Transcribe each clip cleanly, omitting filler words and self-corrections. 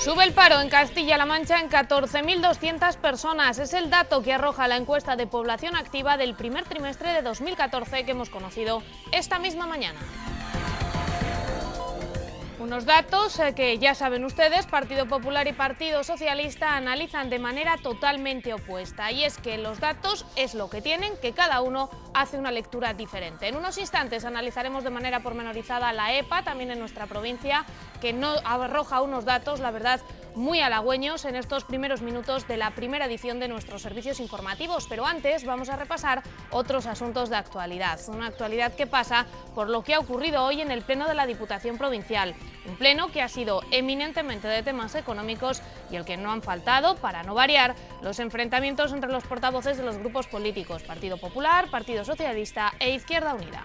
Sube el paro en Castilla-La Mancha en 14.200 personas. Es el dato que arroja la encuesta de población activa del primer trimestre de 2014 que hemos conocido esta misma mañana. Unos datos que ya saben ustedes, Partido Popular y Partido Socialista analizan de manera totalmente opuesta. Y es que los datos es lo que tienen, que cada uno hace una lectura diferente. En unos instantes analizaremos de manera pormenorizada la EPA, también en nuestra provincia, que no arroja unos datos, la verdad, muy halagüeños en estos primeros minutos de la primera edición de nuestros servicios informativos. Pero antes vamos a repasar otros asuntos de actualidad. Una actualidad que pasa por lo que ha ocurrido hoy en el Pleno de la Diputación Provincial. Un pleno que ha sido eminentemente de temas económicos y el que no han faltado, para no variar, los enfrentamientos entre los portavoces de los grupos políticos Partido Popular, Partido Socialista e Izquierda Unida.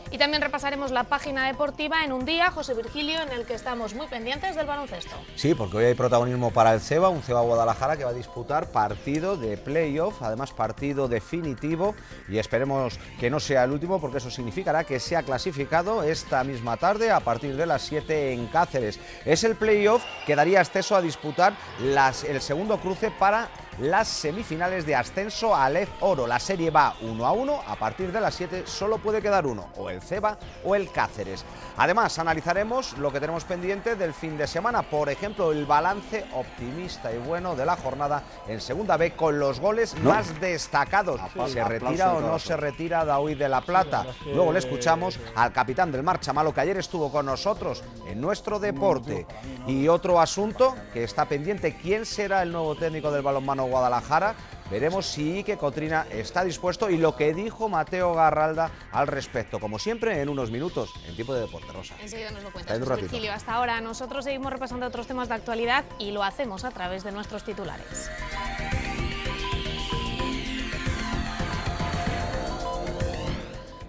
Y también repasaremos la página deportiva en un día, José Virgilio, en el que estamos muy pendientes del baloncesto. Sí, porque hoy hay protagonismo para el CEBA, un CEBA Guadalajara que va a disputar partido de playoff, además partido definitivo, y esperemos que no sea el último, porque eso significará que se ha clasificado esta misma tarde a partir de las 7 en Cáceres. Es el playoff que daría acceso a disputar el segundo cruce para las semifinales de ascenso a Lez Oro. La serie va 1-1, a partir de las 7 solo puede quedar uno, o el CEBA o el Cáceres. Además, analizaremos lo que tenemos pendiente del fin de semana, por ejemplo, el balance optimista y bueno de la jornada en Segunda B con los goles más destacados. ¿Se retira o no se retira Daoíz de la Plata? Luego le escuchamos al capitán del Marchamalo, que ayer estuvo con nosotros en nuestro deporte. Y otro asunto que está pendiente, ¿quién será el nuevo técnico del balonmano Guadalajara? Veremos si Ike Cotrina está dispuesto y lo que dijo Mateo Garralda al respecto. Como siempre, en unos minutos, en Tiempo de Deporte, Rosa. Enseguida nos lo cuentas, Virgilio. Hasta ahora nosotros seguimos repasando otros temas de actualidad y lo hacemos a través de nuestros titulares.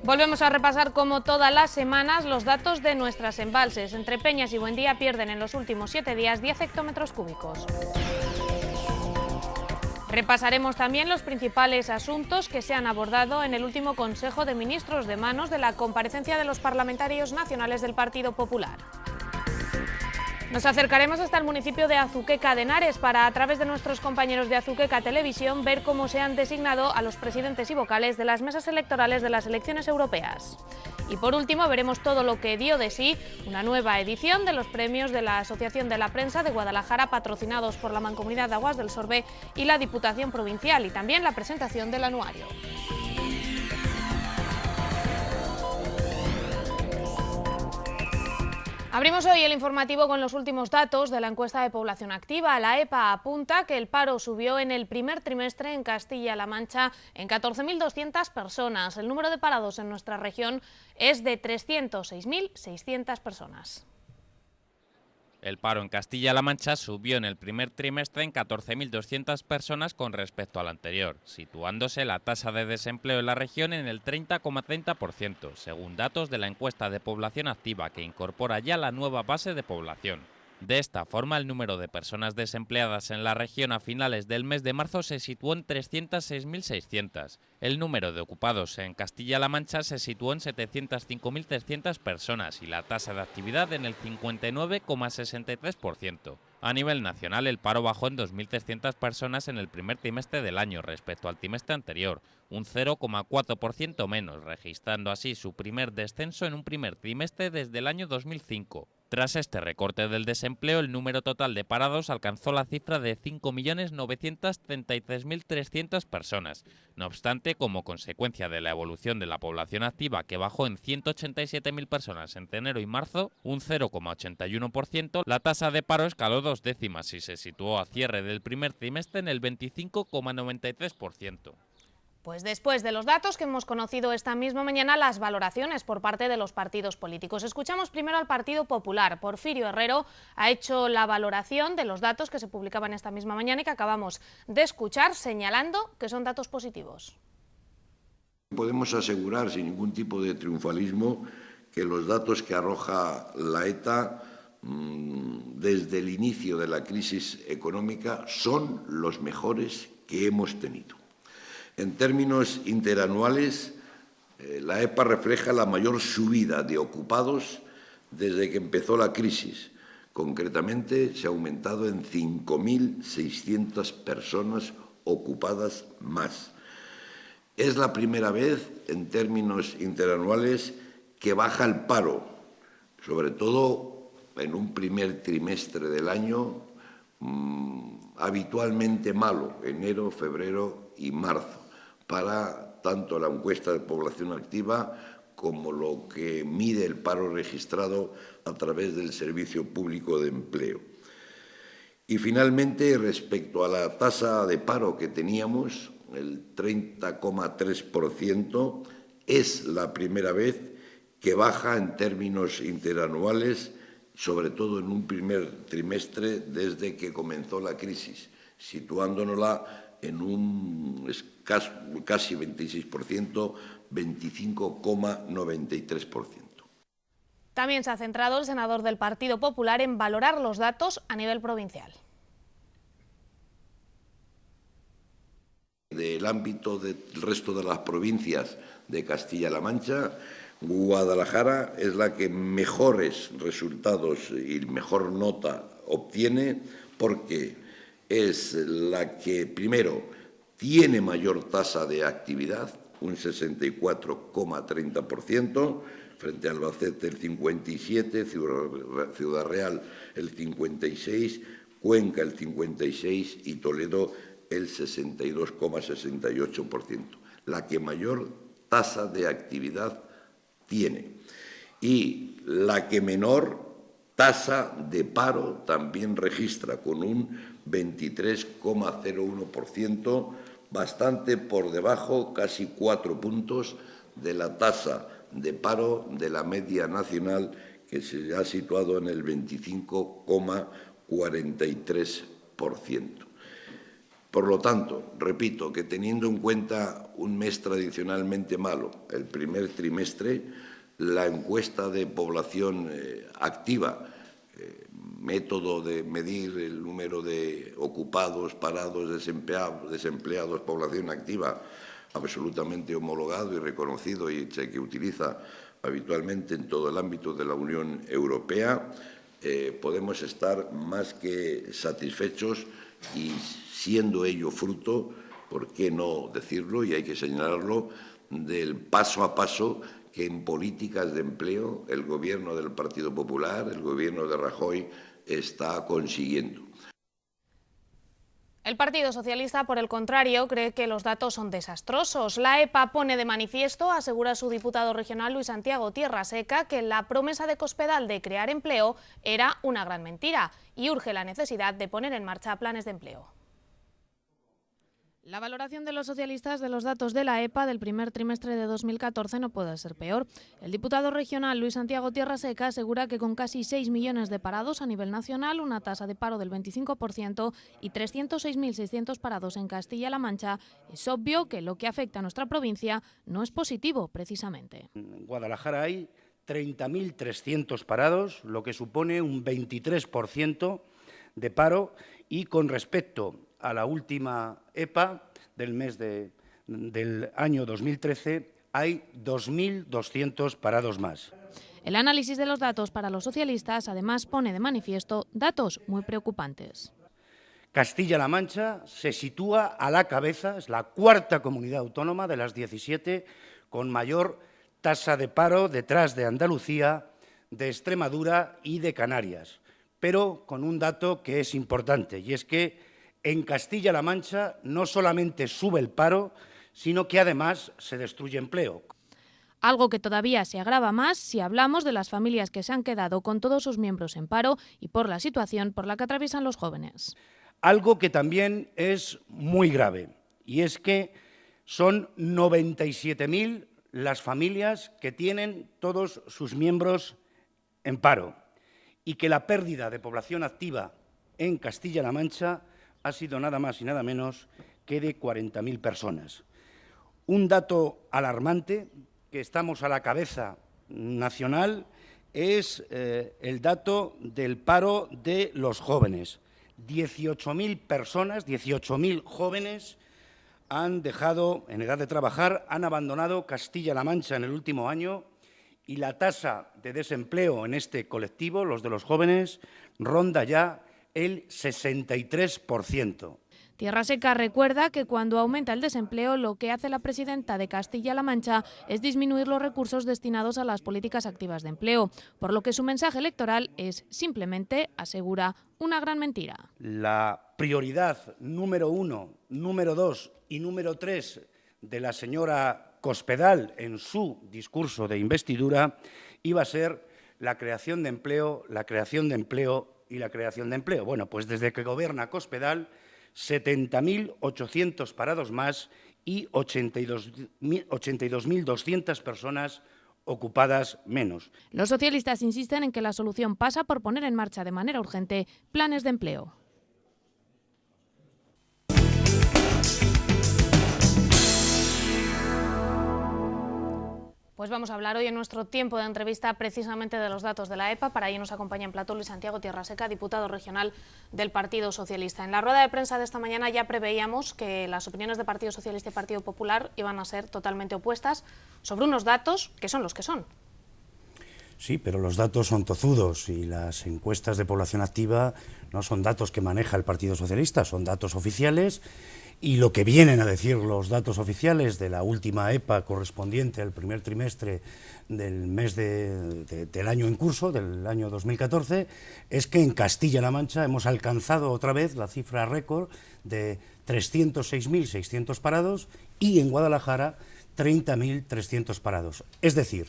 Volvemos a repasar, como todas las semanas, los datos de nuestras embalses. Entre Peñas y Buendía pierden en los últimos 7 días 10 hectómetros cúbicos. Repasaremos también los principales asuntos que se han abordado en el último Consejo de Ministros de manos de la comparecencia de los parlamentarios nacionales del Partido Popular. Nos acercaremos hasta el municipio de Azuqueca de Henares para, a través de nuestros compañeros de Azuqueca Televisión, ver cómo se han designado a los presidentes y vocales de las mesas electorales de las elecciones europeas. Y por último veremos todo lo que dio de sí una nueva edición de los premios de la Asociación de la Prensa de Guadalajara, patrocinados por la Mancomunidad de Aguas del Sorbe y la Diputación Provincial, y también la presentación del anuario. Abrimos hoy el informativo con los últimos datos de la encuesta de población activa. La EPA apunta que el paro subió en el primer trimestre en Castilla-La Mancha en 14.200 personas. El número de parados en nuestra región es de 306.600 personas. El paro en Castilla-La Mancha subió en el primer trimestre en 14.200 personas con respecto al anterior, situándose la tasa de desempleo en la región en el 30,30%, según datos de la encuesta de población activa, que incorpora ya la nueva base de población. De esta forma, el número de personas desempleadas en la región a finales del mes de marzo se situó en 306.600. El número de ocupados en Castilla-La Mancha se situó en 705.300 personas y la tasa de actividad en el 59,63%. A nivel nacional, el paro bajó en 2.300 personas en el primer trimestre del año respecto al trimestre anterior, un 0,4% menos, registrando así su primer descenso en un primer trimestre desde el año 2005. Tras este recorte del desempleo, el número total de parados alcanzó la cifra de 5.933.300 personas. No obstante, como consecuencia de la evolución de la población activa, que bajó en 187.000 personas entre enero y marzo, un 0,81%, la tasa de paro escaló 2 décimas y se situó a cierre del primer trimestre en el 25,93%. Pues después de los datos que hemos conocido esta misma mañana, las valoraciones por parte de los partidos políticos. Escuchamos primero al Partido Popular. Porfirio Herrero ha hecho la valoración de los datos que se publicaban esta misma mañana y que acabamos de escuchar, señalando que son datos positivos. Podemos asegurar sin ningún tipo de triunfalismo que los datos que arroja la ETA desde el inicio de la crisis económica son los mejores que hemos tenido. En términos interanuales, la EPA refleja la mayor subida de ocupados desde que empezó la crisis, Concretamente, se ha aumentado en 5.600 personas ocupadas más. Es la primera vez, en términos interanuales, que baja el paro, sobre todo en un primer trimestre del año habitualmente malo, enero, febrero y marzo, para tanto la encuesta de población activa como lo que mide el paro registrado a través del Servicio Público de Empleo. Y finalmente, respecto a la tasa de paro que teníamos, el 30,3%, es la primera vez que baja en términos interanuales, sobre todo en un primer trimestre desde que comenzó la crisis, situándonosla en un casi 26%, 25,93%. También se ha centrado el senador del Partido Popular en valorar los datos a nivel provincial. Del ámbito del resto de las provincias de Castilla-La Mancha, Guadalajara es la que mejores resultados y mejor nota obtiene, porque es la que, primero, tiene mayor tasa de actividad, un 64,30%, frente a Albacete el 57%, Ciudad Real el 56%, Cuenca el 56% y Toledo el 62,68%, la que mayor tasa de actividad tiene. Y la que menor tasa de paro también registra, con un 23,01%, bastante por debajo, casi 4 puntos, de la tasa de paro de la media nacional, que se ha situado en el 25,43%. Por lo tanto, repito que teniendo en cuenta un mes tradicionalmente malo, el primer trimestre, la encuesta de población activa, método de medir el número de ocupados, parados, desempleados, población activa, absolutamente homologado y reconocido y que utiliza habitualmente en todo el ámbito de la Unión Europea, podemos estar más que satisfechos y, siendo ello fruto, ¿por qué no decirlo? Y hay que señalarlo, del paso a paso que en políticas de empleo el Gobierno del Partido Popular, el Gobierno de Rajoy, está consiguiendo. El Partido Socialista, por el contrario, cree que los datos son desastrosos. La EPA pone de manifiesto, asegura su diputado regional Luis Santiago Tierraseca, que la promesa de Cospedal de crear empleo era una gran mentira y urge la necesidad de poner en marcha planes de empleo. La valoración de los socialistas de los datos de la EPA del primer trimestre de 2014 no puede ser peor. El diputado regional Luis Santiago Tierraseca asegura que con casi 6 millones de parados a nivel nacional, una tasa de paro del 25% y 306.600 parados en Castilla-La Mancha, es obvio que lo que afecta a nuestra provincia no es positivo, precisamente. En Guadalajara hay 30.300 parados, lo que supone un 23% de paro, y con respecto a la última EPA del mes del año 2013, hay 2.200 parados más. El análisis de los datos para los socialistas además pone de manifiesto datos muy preocupantes. Castilla-La Mancha se sitúa a la cabeza, es la cuarta comunidad autónoma de las 17 con mayor tasa de paro, detrás de Andalucía, de Extremadura y de Canarias, pero con un dato que es importante, y es que en Castilla-La Mancha no solamente sube el paro, sino que además se destruye empleo. Algo que todavía se agrava más si hablamos de las familias que se han quedado con todos sus miembros en paro y por la situación por la que atraviesan los jóvenes. Algo que también es muy grave, y es que son 97.000 las familias que tienen todos sus miembros en paro, y que la pérdida de población activa en Castilla-La Mancha ha sido nada más y nada menos que de 40.000 personas. Un dato alarmante, que estamos a la cabeza nacional, es el dato del paro de los jóvenes. 18.000 personas, 18.000 jóvenes han dejado, en edad de trabajar, han abandonado Castilla-La Mancha en el último año, y la tasa de desempleo en este colectivo, los de los jóvenes, ronda ya el 63%. Tierra Seca recuerda que cuando aumenta el desempleo, lo que hace la presidenta de Castilla-La Mancha es disminuir los recursos destinados a las políticas activas de empleo, por lo que su mensaje electoral es simplemente, asegura, una gran mentira. La prioridad número 1, número 2 y número 3 de la señora Cospedal en su discurso de investidura iba a ser la creación de empleo, la creación de empleo y la creación de empleo. Bueno, pues desde que gobierna Cospedal, 70.800 parados más y 82.200 personas ocupadas menos. Los socialistas insisten en que la solución pasa por poner en marcha de manera urgente planes de empleo. Pues vamos a hablar hoy en nuestro tiempo de entrevista precisamente de los datos de la EPA. Para ello nos acompaña en plató Luis Santiago Tierra Seca, diputado regional del Partido Socialista. En la rueda de prensa de esta mañana ya preveíamos que las opiniones de Partido Socialista y Partido Popular iban a ser totalmente opuestas sobre unos datos que son los que son. Sí, pero los datos son tozudos y las encuestas de población activa no son datos que maneja el Partido Socialista, son datos oficiales. Y lo que vienen a decir los datos oficiales de la última EPA correspondiente al primer trimestre del mes del año en curso, del año 2014, es que en Castilla-La Mancha hemos alcanzado otra vez la cifra récord de 306.600 parados y en Guadalajara 30.300 parados. Es decir,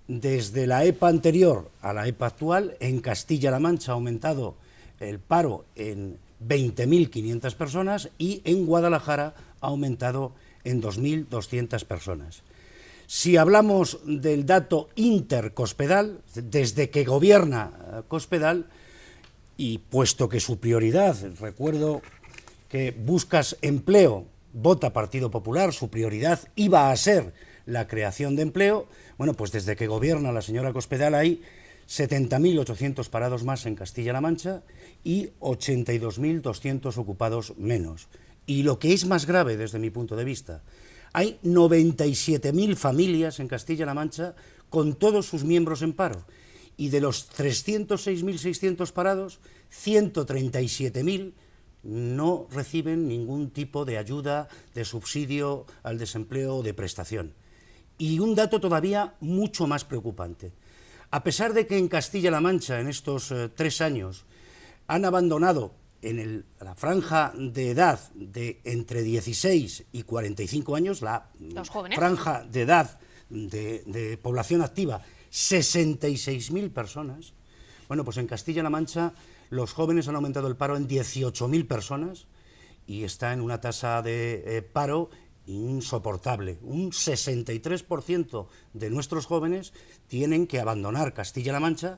desde la EPA anterior a la EPA actual, en Castilla-La Mancha ha aumentado el paro en 20.500 personas y en Guadalajara ha aumentado en 2.200 personas. Si hablamos del dato intercospedal, desde que gobierna Cospedal, y puesto que su prioridad, recuerdo que buscas empleo, vota Partido Popular, su prioridad iba a ser la creación de empleo, bueno, pues desde que gobierna la señora Cospedal hay 70.800 parados más en Castilla-La Mancha y 82.200 ocupados menos. Y lo que es más grave desde mi punto de vista, hay 97.000 familias en Castilla-La Mancha con todos sus miembros en paro. Y de los 306.600 parados, 137.000 no reciben ningún tipo de ayuda, de subsidio al desempleo o de prestación. Y un dato todavía mucho más preocupante. A pesar de que en Castilla-La Mancha, en estos 3 años, han abandonado en la franja de edad de entre 16 y 45 años, la franja de edad de población activa, 66.000 personas, bueno, pues en Castilla-La Mancha los jóvenes han aumentado el paro en 18.000 personas y está en una tasa de paro insoportable. Un 63% de nuestros jóvenes tienen que abandonar Castilla-La Mancha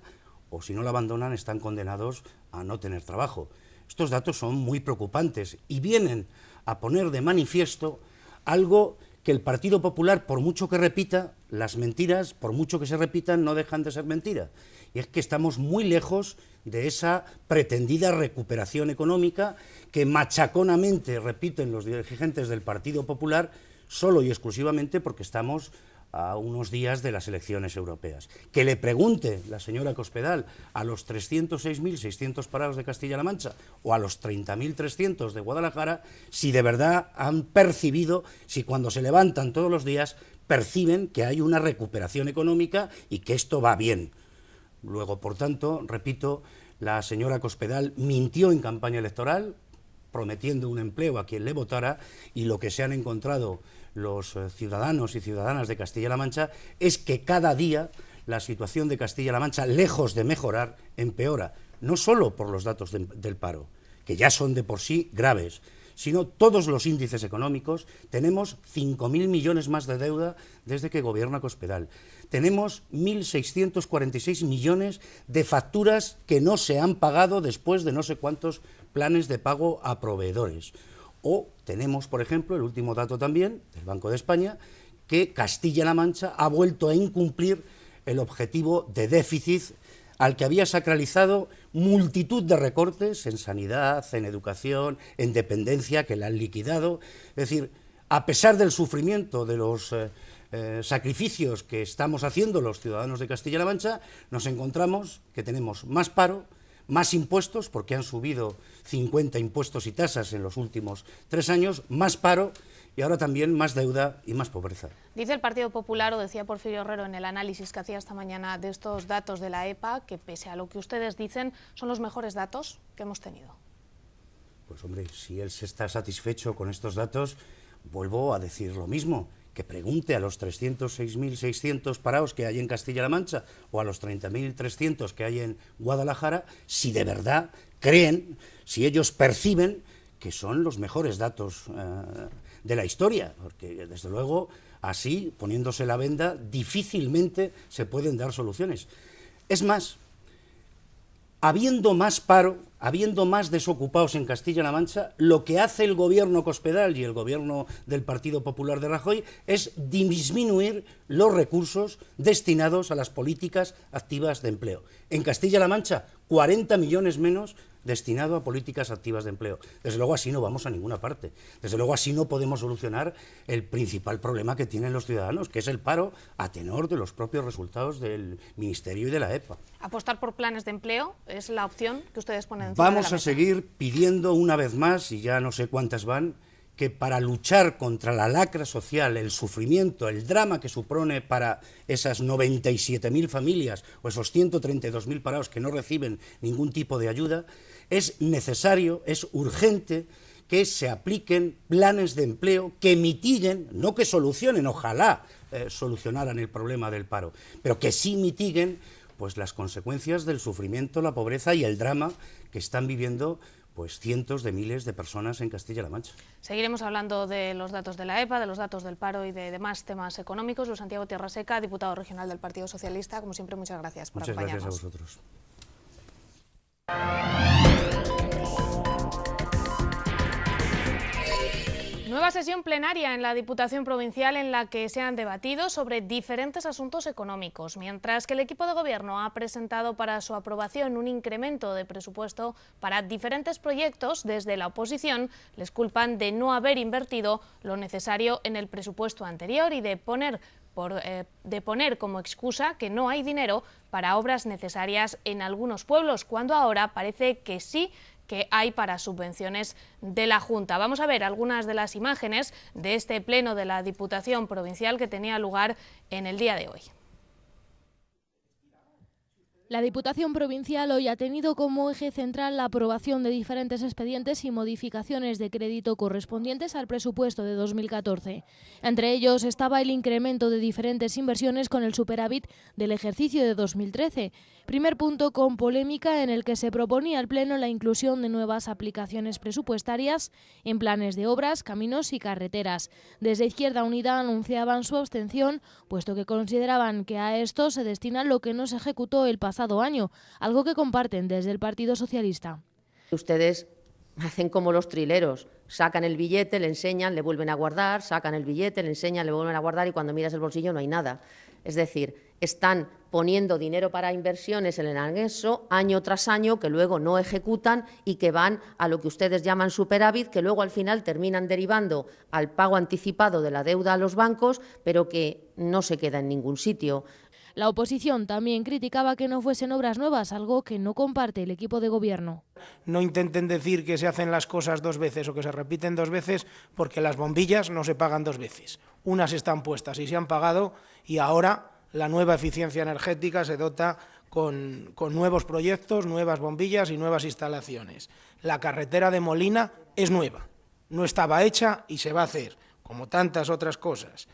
o si no la abandonan están condenados a no tener trabajo. Estos datos son muy preocupantes y vienen a poner de manifiesto algo que el Partido Popular, por mucho que repita, las mentiras, por mucho que se repitan, no dejan de ser mentira. Y es que estamos muy lejos de esa pretendida recuperación económica que machaconamente repiten los dirigentes del Partido Popular solo y exclusivamente porque estamos a unos días de las elecciones europeas. Que le pregunte la señora Cospedal a los 306.600 parados de Castilla-La Mancha o a los 30.300 de Guadalajara si de verdad han percibido, si cuando se levantan todos los días perciben que hay una recuperación económica y que esto va bien. Luego, por tanto, repito, la señora Cospedal mintió en campaña electoral prometiendo un empleo a quien le votara y lo que se han encontrado los ciudadanos y ciudadanas de Castilla-La Mancha es que cada día la situación de Castilla-La Mancha, lejos de mejorar, empeora, no solo por los datos del paro, que ya son de por sí graves, sino todos los índices económicos. Tenemos 5.000 millones más de deuda desde que gobierna Cospedal. Tenemos 1.646 millones de facturas que no se han pagado después de no sé cuántos planes de pago a proveedores. O tenemos, por ejemplo, el último dato también del Banco de España, que Castilla-La Mancha ha vuelto a incumplir el objetivo de déficit al que había sacralizado multitud de recortes en sanidad, en educación, en dependencia, que la han liquidado. Es decir, a pesar del sufrimiento de los sacrificios que estamos haciendo los ciudadanos de Castilla-La Mancha, nos encontramos que tenemos más paro, más impuestos, porque han subido 50 impuestos y tasas en los últimos 3 años, más paro y ahora también más deuda y más pobreza. Dice el Partido Popular, o decía Porfirio Herrero en el análisis que hacía esta mañana de estos datos de la EPA, que pese a lo que ustedes dicen, son los mejores datos que hemos tenido. Pues hombre, si él se está satisfecho con estos datos, vuelvo a decir lo mismo, que pregunte a los 306.600 parados que hay en Castilla-La Mancha o a los 30.300 que hay en Guadalajara, si de verdad creen, si ellos perciben que son los mejores datos de la historia, porque desde luego así, poniéndose la venda, difícilmente se pueden dar soluciones. Es más, habiendo más paro, habiendo más desocupados en Castilla-La Mancha, lo que hace el gobierno Cospedal y el gobierno del Partido Popular de Rajoy es disminuir los recursos destinados a las políticas activas de empleo. En Castilla-La Mancha, 40 millones menos destinado a políticas activas de empleo. Desde luego así no vamos a ninguna parte. Desde luego así no podemos solucionar el principal problema que tienen los ciudadanos, que es el paro a tenor de los propios resultados del Ministerio y de la EPA. ¿Apostar por planes de empleo es la opción que ustedes ponen encima de la mesa? Vamos a seguir pidiendo una vez más, y ya no sé cuántas van, que para luchar contra la lacra social, el sufrimiento, el drama que supone para esas 97.000 familias o esos 132.000 parados que no reciben ningún tipo de ayuda, es necesario, es urgente que se apliquen planes de empleo que mitiguen, no que solucionen, ojalá solucionaran el problema del paro, pero que sí mitiguen pues las consecuencias del sufrimiento, la pobreza y el drama que están viviendo pues cientos de miles de personas en Castilla-La Mancha. Seguiremos hablando de los datos de la EPA, de los datos del paro y de demás temas económicos. Luis Santiago Tierraseca, diputado regional del Partido Socialista, como siempre, muchas gracias por acompañarnos. Muchas gracias a vosotros. Nueva sesión plenaria en la Diputación Provincial en la que se han debatido sobre diferentes asuntos económicos, mientras que el equipo de gobierno ha presentado para su aprobación un incremento de presupuesto para diferentes proyectos. Desde la oposición les culpan de no haber invertido lo necesario en el presupuesto anterior y de poner como excusa que no hay dinero para obras necesarias en algunos pueblos, cuando ahora parece que sí que hay para subvenciones de la Junta. Vamos a ver algunas de las imágenes de este pleno de la Diputación Provincial que tenía lugar en el día de hoy. La Diputación Provincial hoy ha tenido como eje central la aprobación de diferentes expedientes y modificaciones de crédito correspondientes al presupuesto de 2014. Entre ellos estaba el incremento de diferentes inversiones con el superávit del ejercicio de 2013. Primer punto con polémica en el que se proponía al Pleno la inclusión de nuevas aplicaciones presupuestarias en planes de obras, caminos y carreteras. Desde Izquierda Unida anunciaban su abstención, puesto que consideraban que a esto se destina lo que no se ejecutó el pasado año, algo que comparten desde el Partido Socialista. Ustedes hacen como los trileros, sacan el billete, le enseñan, le vuelven a guardar, sacan el billete, le enseñan, le vuelven a guardar y cuando miras el bolsillo no hay nada. Es decir, están poniendo dinero para inversiones en el anexo año tras año que luego no ejecutan y que van a lo que ustedes llaman superávit, que luego al final terminan derivando al pago anticipado de la deuda a los bancos, pero que no se queda en ningún sitio. La oposición también criticaba que no fuesen obras nuevas, algo que no comparte el equipo de gobierno. No intenten decir que se hacen las cosas dos veces o que se repiten dos veces, porque las bombillas no se pagan dos veces. Unas están puestas y se han pagado y ahora la nueva eficiencia energética se dota con nuevos proyectos, nuevas bombillas y nuevas instalaciones. La carretera de Molina es nueva, no estaba hecha y se va a hacer, como tantas otras cosas.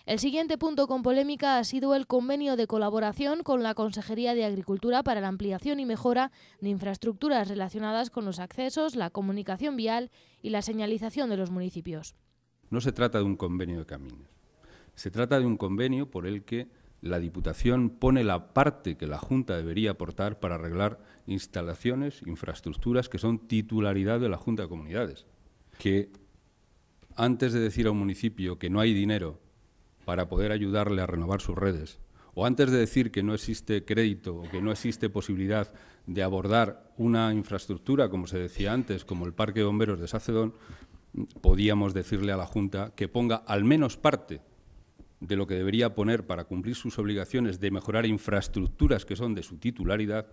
El siguiente punto con polémica ha sido el convenio de colaboración con la Consejería de Agricultura para la ampliación y mejora de infraestructuras relacionadas con los accesos, la comunicación vial y la señalización de los municipios. No se trata de un convenio de caminos, se trata de un convenio por el que la Diputación pone la parte que la Junta debería aportar para arreglar instalaciones, infraestructuras que son titularidad de la Junta de Comunidades. Que antes de decir a un municipio que no hay dinero para poder ayudarle a renovar sus redes, o antes de decir que no existe crédito o que no existe posibilidad de abordar una infraestructura, como se decía antes, como el Parque de Bomberos de Sacedón, podíamos decirle a la Junta que ponga al menos parte de lo que debería poner para cumplir sus obligaciones de mejorar infraestructuras que son de su titularidad,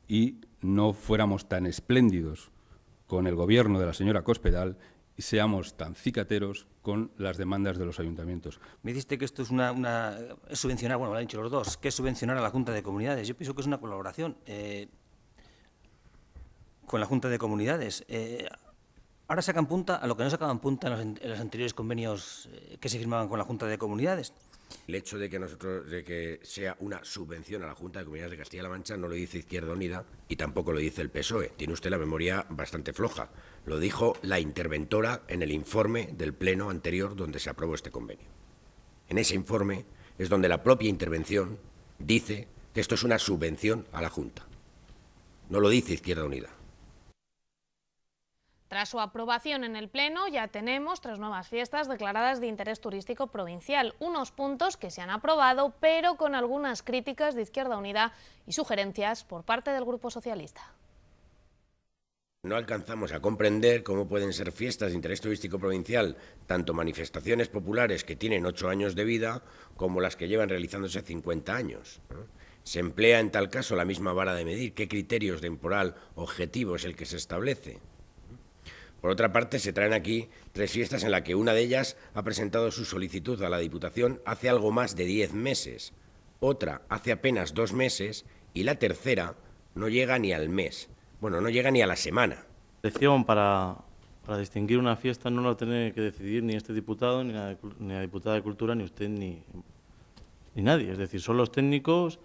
y no fuéramos tan espléndidos con el gobierno de la señora Cospedal y seamos tan cicateros con las demandas de los ayuntamientos. Me dijiste que esto es es subvencionar, bueno, lo han dicho los dos, que es subvencionar a la Junta de Comunidades. Yo pienso que es una colaboración con la Junta de Comunidades. Ahora sacan punta a lo que no sacaban punta en los anteriores convenios que se firmaban con la Junta de Comunidades. El hecho de que sea una subvención a la Junta de Comunidades de Castilla-La Mancha no lo dice Izquierda Unida y tampoco lo dice el PSOE. Tiene usted la memoria bastante floja. Lo dijo la interventora en el informe del pleno anterior donde se aprobó este convenio. En ese informe es donde la propia intervención dice que esto es una subvención a la Junta. No lo dice Izquierda Unida. Tras su aprobación en el Pleno, ya tenemos 3 nuevas fiestas declaradas de interés turístico provincial. Unos puntos que se han aprobado, pero con algunas críticas de Izquierda Unida y sugerencias por parte del Grupo Socialista. No alcanzamos a comprender cómo pueden ser fiestas de interés turístico provincial tanto manifestaciones populares que tienen 8 años de vida como las que llevan realizándose 50 años. Se emplea en tal caso la misma vara de medir. ¿Qué criterios de temporal objetivo es el que se establece? Por otra parte, se traen aquí 3 fiestas en las que una de ellas ha presentado su solicitud a la Diputación hace algo más de 10 meses, otra hace apenas 2 meses y la tercera no llega ni al mes, bueno, no llega ni a la semana. La elección para distinguir una fiesta no lo tiene que decidir ni este diputado, ni la diputada de Cultura, ni usted, ni nadie. Es decir, son los técnicos,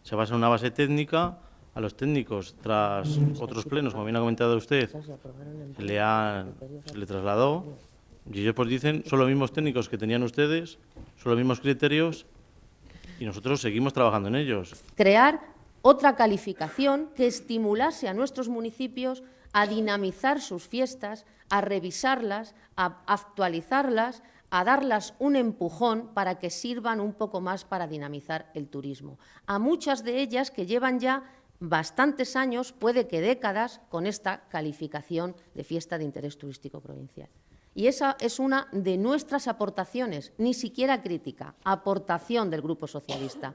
se basa en una base técnica. A los técnicos, tras otros plenos, como bien ha comentado usted, se le trasladó, y ellos pues dicen, son los mismos técnicos que tenían ustedes, son los mismos criterios, y nosotros seguimos trabajando en ellos. Crear otra calificación que estimulase a nuestros municipios a dinamizar sus fiestas, a revisarlas, a actualizarlas, a darlas un empujón para que sirvan un poco más para dinamizar el turismo. A muchas de ellas que llevan ya bastantes años, puede que décadas, con esta calificación de fiesta de interés turístico provincial. Y esa es una de nuestras aportaciones, ni siquiera crítica, aportación del Grupo Socialista.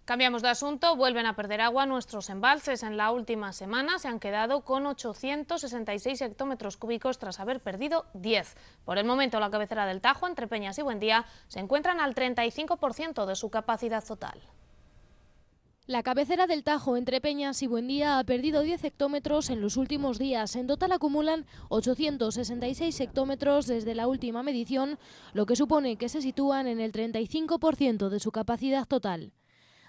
Cambiamos de asunto, vuelven a perder agua nuestros embalses. En la última semana se han quedado con 866 hectómetros cúbicos tras haber perdido 10. Por el momento, la cabecera del Tajo, entre Peñas y Buendía, se encuentran al 35% de su capacidad total. La cabecera del Tajo, entre Peñas y Buendía, ha perdido 10 hectómetros en los últimos días. En total acumulan 866 hectómetros desde la última medición, lo que supone que se sitúan en el 35% de su capacidad total.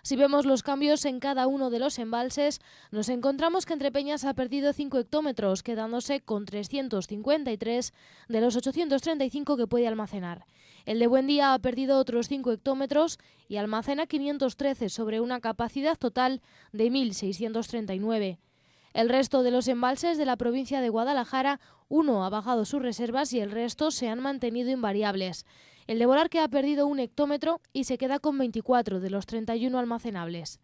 Si vemos los cambios en cada uno de los embalses, nos encontramos que Entre Peñas ha perdido 5 hectómetros, quedándose con 353 de los 835 que puede almacenar. El de Buendía ha perdido otros 5 hectómetros y almacena 513 sobre una capacidad total de 1.639. El resto de los embalses de la provincia de Guadalajara, uno ha bajado sus reservas y el resto se han mantenido invariables. El de Bolarque ha perdido 1 hectómetro y se queda con 24 de los 31 almacenables.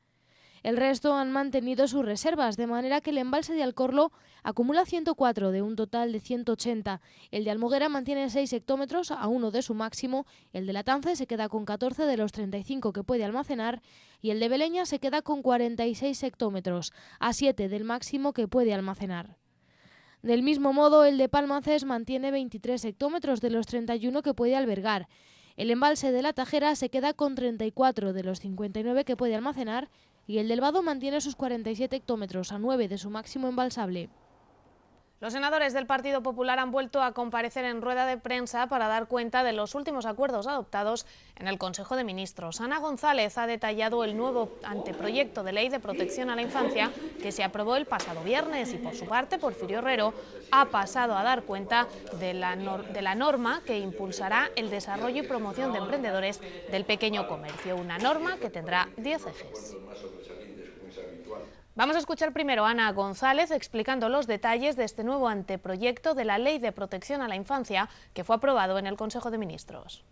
El resto han mantenido sus reservas, de manera que el embalse de Alcorlo acumula 104 de un total de 180. El de Almoguera mantiene 6 hectómetros a 1 de su máximo. El de Latance se queda con 14 de los 35 que puede almacenar. Y el de Beleña se queda con 46 hectómetros a 7 del máximo que puede almacenar. Del mismo modo, el de Palmaces mantiene 23 hectómetros de los 31 que puede albergar. El embalse de La Tajera se queda con 34 de los 59 que puede almacenar y el del Vado mantiene sus 47 hectómetros a 9 de su máximo embalsable. Los senadores del Partido Popular han vuelto a comparecer en rueda de prensa para dar cuenta de los últimos acuerdos adoptados en el Consejo de Ministros. Ana González ha detallado el nuevo anteproyecto de ley de protección a la infancia que se aprobó el pasado viernes y, por su parte, Porfirio Herrero ha pasado a dar cuenta de la norma que impulsará el desarrollo y promoción de emprendedores del pequeño comercio, una norma que tendrá 10 ejes. Vamos a escuchar primero a Ana González explicando los detalles de este nuevo anteproyecto de la Ley de Protección a la Infancia que fue aprobado en el Consejo de Ministros.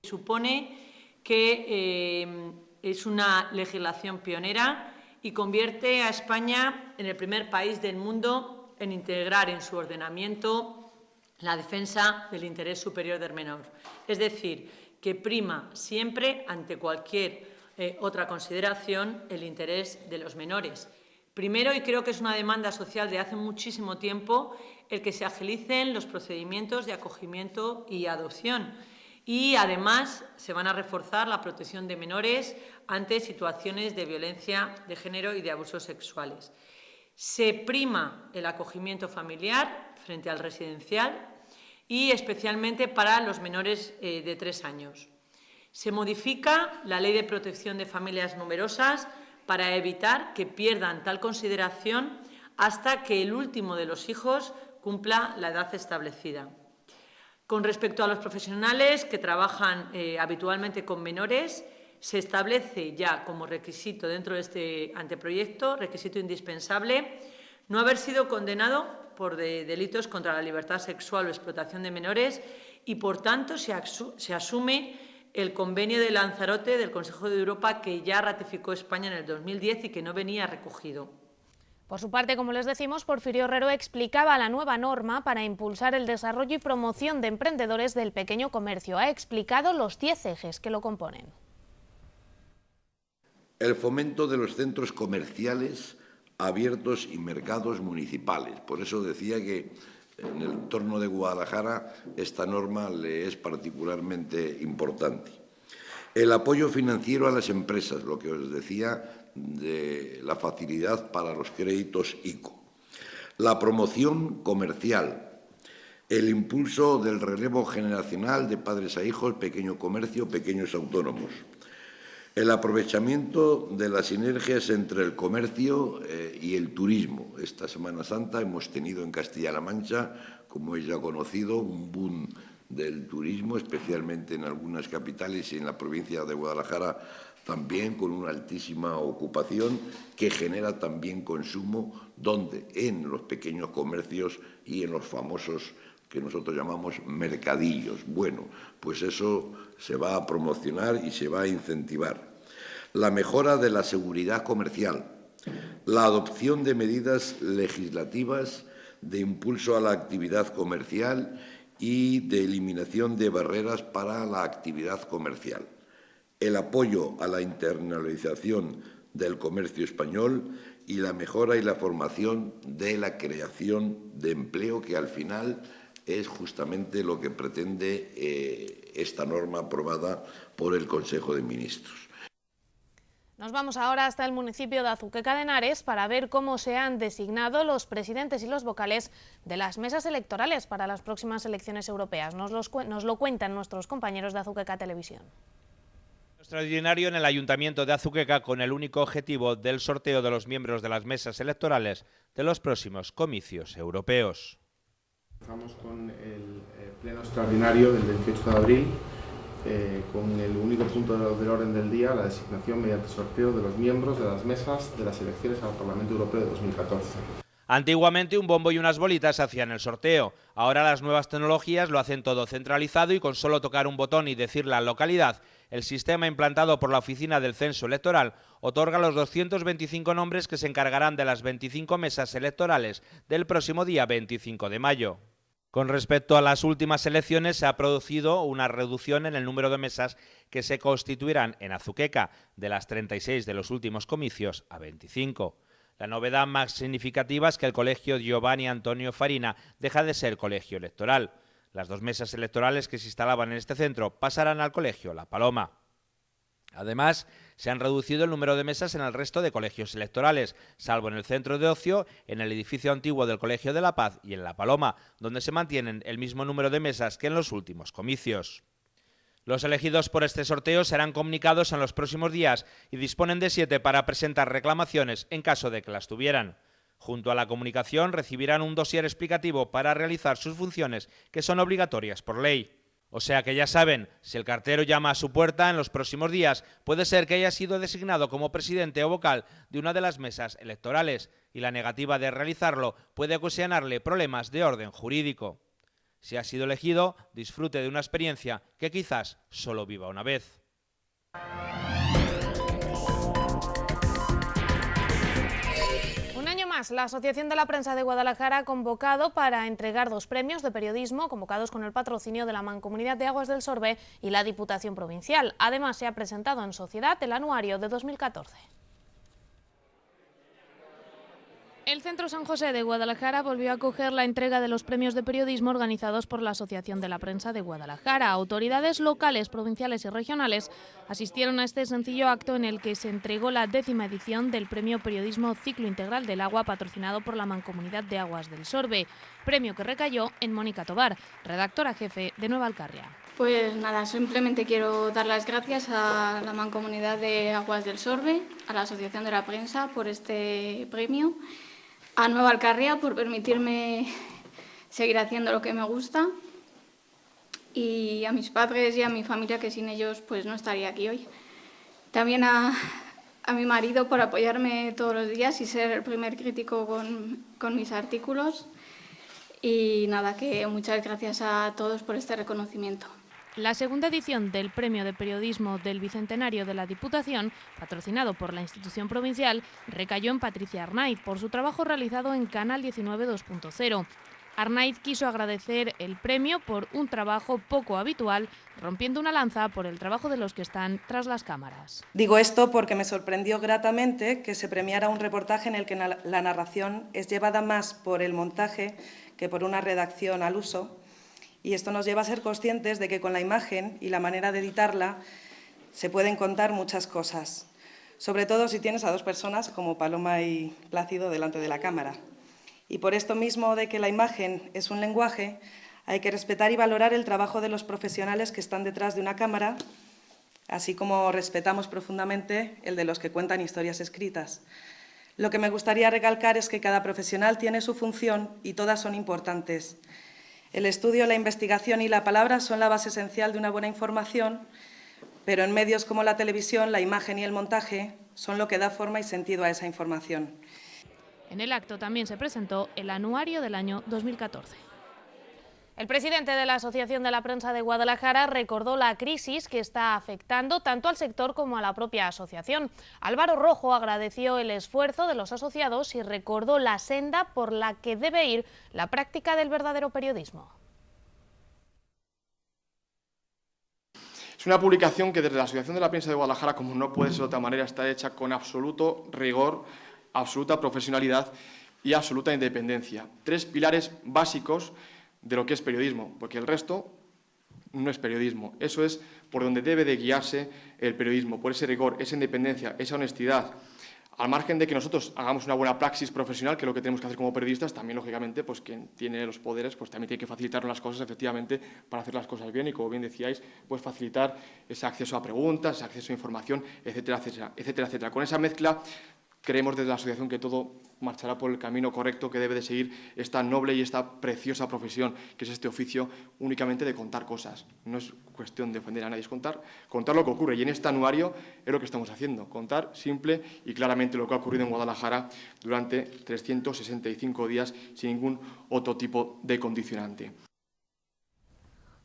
Supone que es una legislación pionera y convierte a España en el primer país del mundo en integrar en su ordenamiento la defensa del interés superior del menor. Es decir, que prima siempre, ante cualquier otra consideración, el interés de los menores. Primero, y creo que es una demanda social de hace muchísimo tiempo, el que se agilicen los procedimientos de acogimiento y adopción. Y, además, se van a reforzar la protección de menores ante situaciones de violencia de género y de abusos sexuales. Se prima el acogimiento familiar frente al residencial y especialmente para los menores de 3 años. Se modifica la Ley de Protección de Familias Numerosas para evitar que pierdan tal consideración hasta que el último de los hijos cumpla la edad establecida. Con respecto a los profesionales que trabajan habitualmente con menores, se establece ya como requisito dentro de este anteproyecto, requisito indispensable, no haber sido condenado por delitos contra la libertad sexual o explotación de menores y, por tanto, se asume el convenio de Lanzarote del Consejo de Europa que ya ratificó España en el 2010 y que no venía recogido. Por su parte, como les decimos, Porfirio Herrero explicaba la nueva norma para impulsar el desarrollo y promoción de emprendedores del pequeño comercio. Ha explicado los 10 ejes que lo componen. El fomento de los centros comerciales abiertos y mercados municipales. Por eso decía que en el entorno de Guadalajara esta norma le es particularmente importante. El apoyo financiero a las empresas, lo que os decía de la facilidad para los créditos ICO. La promoción comercial, el impulso del relevo generacional de padres a hijos, pequeño comercio, pequeños autónomos. El aprovechamiento de las sinergias entre el comercio y el turismo. Esta Semana Santa hemos tenido en Castilla-La Mancha, como es ya conocido, un boom del turismo, especialmente en algunas capitales y en la provincia de Guadalajara también, con una altísima ocupación que genera también consumo, donde en los pequeños comercios y en los famosos que nosotros llamamos mercadillos. Bueno, pues eso se va a promocionar y se va a incentivar. La mejora de la seguridad comercial, la adopción de medidas legislativas de impulso a la actividad comercial y de eliminación de barreras para la actividad comercial, el apoyo a la internalización del comercio español y la mejora y la formación de la creación de empleo, que al final es justamente lo que pretende esta norma aprobada por el Consejo de Ministros. Nos vamos ahora hasta el municipio de Azuqueca de Henares para ver cómo se han designado los presidentes y los vocales de las mesas electorales para las próximas elecciones europeas. Nos lo cuentan nuestros compañeros de Azuqueca Televisión. Extraordinario en el Ayuntamiento de Azuqueca con el único objetivo del sorteo de los miembros de las mesas electorales de los próximos comicios europeos. Empezamos con el pleno extraordinario del 28 de abril, con el único punto del orden del día, la designación mediante sorteo de los miembros de las mesas de las elecciones al Parlamento Europeo de 2014. Antiguamente un bombo y unas bolitas hacían el sorteo. Ahora las nuevas tecnologías lo hacen todo centralizado y con solo tocar un botón y decir la localidad, el sistema implantado por la Oficina del Censo Electoral otorga los 225 nombres que se encargarán de las 25 mesas electorales del próximo día 25 de mayo. Con respecto a las últimas elecciones, se ha producido una reducción en el número de mesas que se constituirán en Azuqueca, de las 36 de los últimos comicios a 25. La novedad más significativa es que el colegio Giovanni Antonio Farina deja de ser colegio electoral. Las 2 mesas electorales que se instalaban en este centro pasarán al colegio La Paloma. Además, se han reducido el número de mesas en el resto de colegios electorales, salvo en el centro de ocio, en el edificio antiguo del Colegio de la Paz y en La Paloma, donde se mantienen el mismo número de mesas que en los últimos comicios. Los elegidos por este sorteo serán comunicados en los próximos días y disponen de 7 para presentar reclamaciones en caso de que las tuvieran. Junto a la comunicación recibirán un dossier explicativo para realizar sus funciones, que son obligatorias por ley. O sea que ya saben, si el cartero llama a su puerta en los próximos días, puede ser que haya sido designado como presidente o vocal de una de las mesas electorales y la negativa de realizarlo puede ocasionarle problemas de orden jurídico. Si ha sido elegido, disfrute de una experiencia que quizás solo viva una vez. más, la Asociación de la Prensa de Guadalajara ha convocado para entregar 2 premios de periodismo convocados con el patrocinio de la Mancomunidad de Aguas del Sorbe y la Diputación Provincial. Además, se ha presentado en sociedad el anuario de 2014. El Centro San José de Guadalajara volvió a acoger la entrega de los premios de periodismo organizados por la Asociación de la Prensa de Guadalajara. Autoridades locales, provinciales y regionales asistieron a este sencillo acto en el que se entregó la 10ª edición del Premio Periodismo Ciclo Integral del Agua, patrocinado por la Mancomunidad de Aguas del Sorbe, premio que recayó en Mónica Tobar, redactora jefe de Nueva Alcarria. Pues nada, simplemente quiero dar las gracias a la Mancomunidad de Aguas del Sorbe, a la Asociación de la Prensa por este premio, a Nueva Alcarria por permitirme seguir haciendo lo que me gusta y a mis padres y a mi familia, que sin ellos pues no estaría aquí hoy. También a mi marido por apoyarme todos los días y ser el primer crítico con mis artículos. Y nada, que muchas gracias a todos por este reconocimiento. La segunda edición del Premio de Periodismo del Bicentenario de la Diputación, patrocinado por la institución provincial, recayó en Patricia Arnaiz por su trabajo realizado en Canal 19 2.0. Arnaiz quiso agradecer el premio por un trabajo poco habitual, rompiendo una lanza por el trabajo de los que están tras las cámaras. Digo esto porque me sorprendió gratamente que se premiara un reportaje en el que la narración es llevada más por el montaje que por una redacción al uso. Y esto nos lleva a ser conscientes de que con la imagen y la manera de editarla se pueden contar muchas cosas, sobre todo si tienes a 2 personas como Paloma y Plácido delante de la cámara. Y por esto mismo de que la imagen es un lenguaje, hay que respetar y valorar el trabajo de los profesionales que están detrás de una cámara, así como respetamos profundamente el de los que cuentan historias escritas. Lo que me gustaría recalcar es que cada profesional tiene su función y todas son importantes. El estudio, la investigación y la palabra son la base esencial de una buena información, pero en medios como la televisión, la imagen y el montaje son lo que da forma y sentido a esa información. En el acto también se presentó el anuario del año 2014. El presidente de la Asociación de la Prensa de Guadalajara recordó la crisis que está afectando tanto al sector como a la propia asociación. Álvaro Rojo agradeció el esfuerzo de los asociados y recordó la senda por la que debe ir la práctica del verdadero periodismo. Es una publicación que desde la Asociación de la Prensa de Guadalajara, como no puede ser de otra manera, está hecha con absoluto rigor, absoluta profesionalidad y absoluta independencia. 3 pilares básicos de lo que es periodismo, porque el resto no es periodismo. Eso es por donde debe de guiarse el periodismo, por ese rigor, esa independencia, esa honestidad. Al margen de que nosotros hagamos una buena praxis profesional, que es lo que tenemos que hacer como periodistas, también, lógicamente, pues quien tiene los poderes, pues también tiene que facilitarnos las cosas, efectivamente, para hacer las cosas bien y, como bien decíais, pues facilitar ese acceso a preguntas, ese acceso a información, etcétera, etcétera, etcétera, etcétera. Con esa mezcla, creemos desde la asociación que todo marchará por el camino correcto que debe de seguir esta noble y esta preciosa profesión, que es este oficio únicamente de contar cosas. No es cuestión de ofender a nadie, es contar lo que ocurre. Y en este anuario es lo que estamos haciendo, contar simple y claramente lo que ha ocurrido en Guadalajara durante 365 días sin ningún otro tipo de condicionante.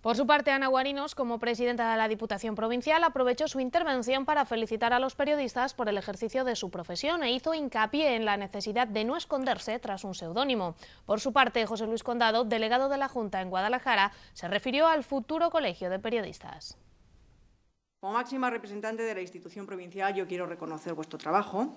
Por su parte, Ana Guarinos, como presidenta de la Diputación Provincial, aprovechó su intervención para felicitar a los periodistas por el ejercicio de su profesión e hizo hincapié en la necesidad de no esconderse tras un seudónimo. Por su parte, José Luis Condado, delegado de la Junta en Guadalajara, se refirió al futuro Colegio de Periodistas. Como máxima representante de la institución provincial, yo quiero reconocer vuestro trabajo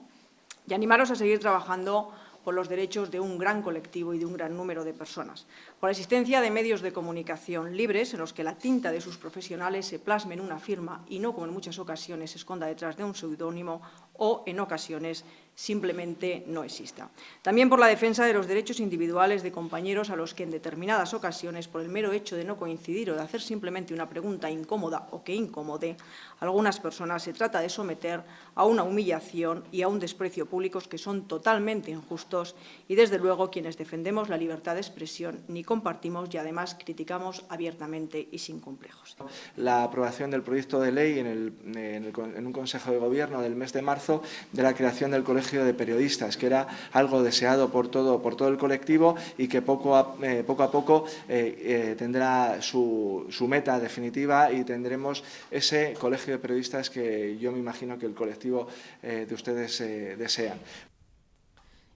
y animaros a seguir trabajando por los derechos de un gran colectivo y de un gran número de personas, por la existencia de medios de comunicación libres en los que la tinta de sus profesionales se plasme en una firma y no, como en muchas ocasiones, se esconda detrás de un seudónimo o, en ocasiones, simplemente no exista. También por la defensa de los derechos individuales de compañeros a los que en determinadas ocasiones, por el mero hecho de no coincidir o de hacer simplemente una pregunta incómoda o que incomode a algunas personas, se trata de someter a una humillación y a un desprecio públicos que son totalmente injustos y, desde luego, quienes defendemos la libertad de expresión ni compartimos y, además, criticamos abiertamente y sin complejos. La aprobación del proyecto de ley en un Consejo de Gobierno del mes de marzo de la creación del Colegio de Periodistas, que era algo deseado por todo el colectivo y que poco a poco tendrá su meta definitiva y tendremos ese Colegio de Periodistas que yo me imagino que el colectivo de ustedes desean.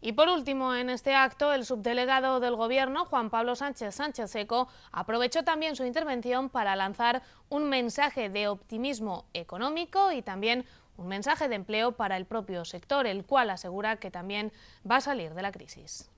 Y por último, en este acto, el subdelegado del Gobierno, Juan Pablo Sánchez Seco, aprovechó también su intervención para lanzar un mensaje de optimismo económico y también un mensaje de empleo para el propio sector, el cual asegura que también va a salir de la crisis.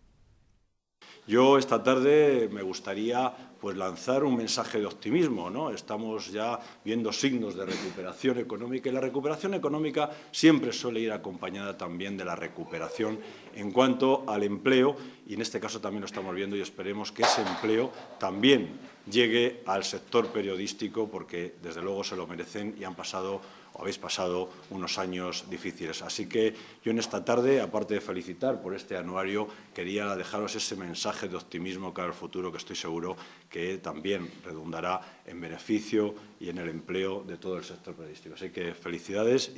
Yo esta tarde me gustaría lanzar un mensaje de optimismo, ¿no? Estamos ya viendo signos de recuperación económica y la recuperación económica siempre suele ir acompañada también de la recuperación en cuanto al empleo y en este caso también lo estamos viendo y esperemos que ese empleo también llegue al sector periodístico porque desde luego se lo merecen y habéis pasado unos años difíciles. Así que yo en esta tarde, aparte de felicitar por este anuario, quería dejaros ese mensaje de optimismo cara al futuro que estoy seguro que también redundará en beneficio y en el empleo de todo el sector periodístico. Así que felicidades.